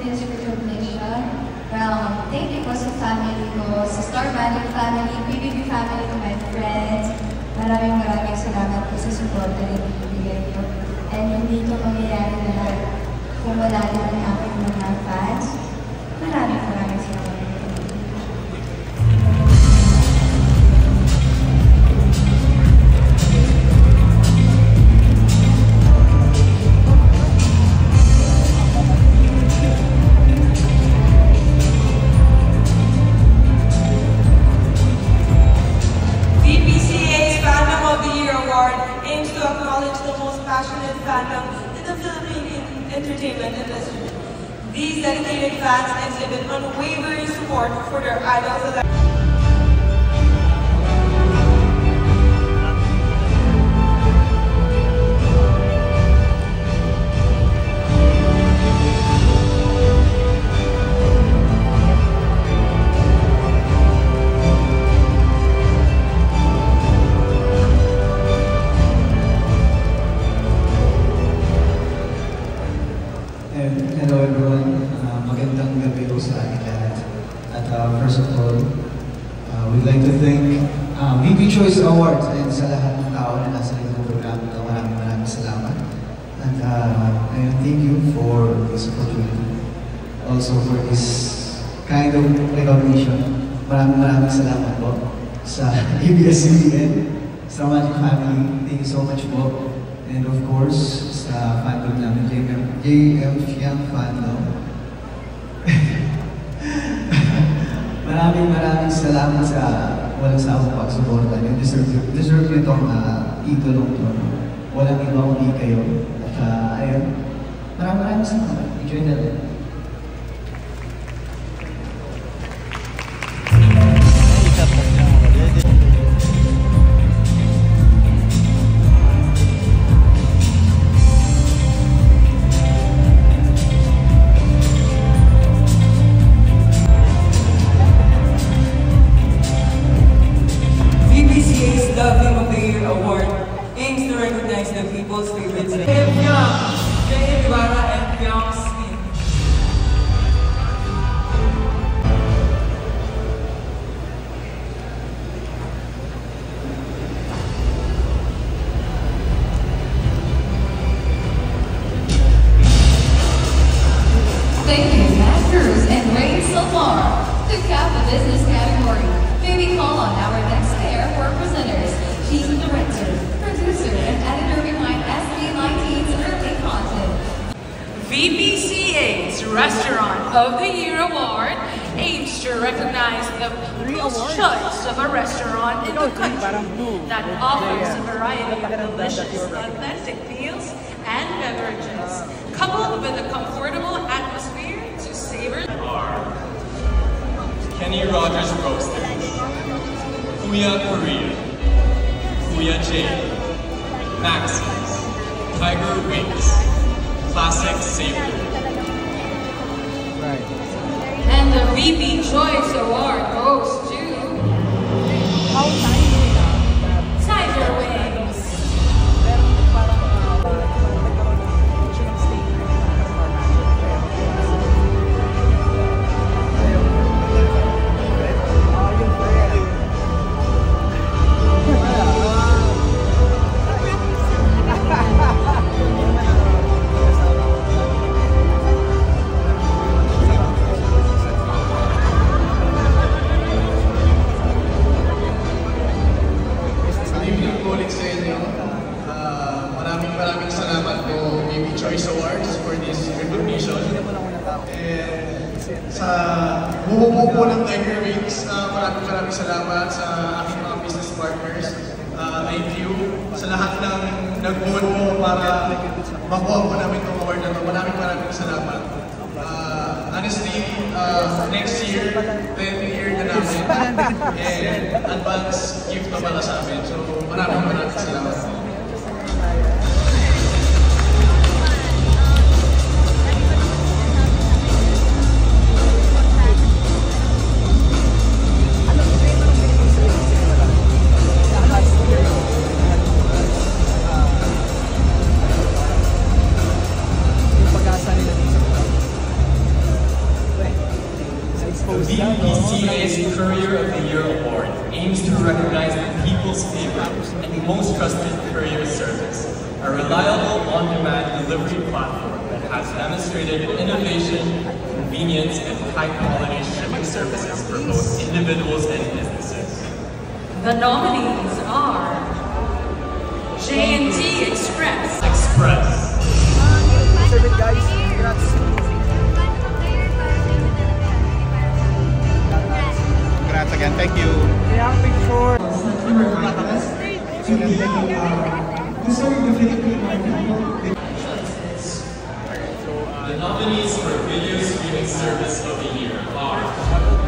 this recognition. Thank you po sa family ko, sa Star Magic family, PBB family ko, my friends. Maraming salamat po sa support na ibibigay ko. And hindi ito mangyayari na lahat kung wala din ang aking mga fans. Maraming salamat. Passionate fandom in the Philippine entertainment industry. These dedicated fans exhibit unwavering support for their idols. Hello everyone, magandang gabi po sa ating lahat. At first of all, we'd like to thank VP Choice Awards and sa lahat ng tao na nasa itong programa. Maraming salamat. And thank you for this opportunity. Also for this kind of recognition. Maraming salamat po sa ABS-CBN, sa Magic Family. Thank you so much po. And of course, sa fandom namin, JM Fiang Fandom. maraming salamat sa walang sawang pagsuporta niyo. Deserve niyo itong idolong to. Walang iba kundi kayo. At ayun, maraming salamat. Enjoy na rin. Award aims to recognize the people's favorites. Jay Ibarra and Pyong Smith. Thank you, Matt Cruz and Ray Silvar. To cap the business category, may we call on our next pair for presenters. She's the director, producer, and editor behind SB19's early content. VPCA's Restaurant of the Year Award aims to recognize the people's choice of a restaurant in the country that offers a variety of delicious, authentic meals and beverages, coupled with a comfortable atmosphere to savor. Kenny Rogers Roasters, Kuya Korea, Kuya Jade, Max's, Tiger Wings, Classic Savory. Right. And the VP Choice Award goes to Tiger Wings. Maraming salamat po VP Choice Awards for this recognition. And sa bumubuo po ng Tiger Wings, maraming salamat sa aking mga business partners. Thank you sa lahat ng nag-vote po para makuha po namin itong award na ito. Maraming salamat. Honestly, next year, 10th year na namin. And advance gift na pala sa amin. So maraming salamat. VPCA's Courier of the Year Award aims to recognize the people's favorite and most trusted courier service, a reliable on-demand delivery platform that has demonstrated innovation, convenience, and high-quality shipping services for both individuals and businesses. The nominees are J&T Express. Service guys, congrats. Congrats again, thank you. Yeah, picture. The nominees for Video Streaming Service of the Year are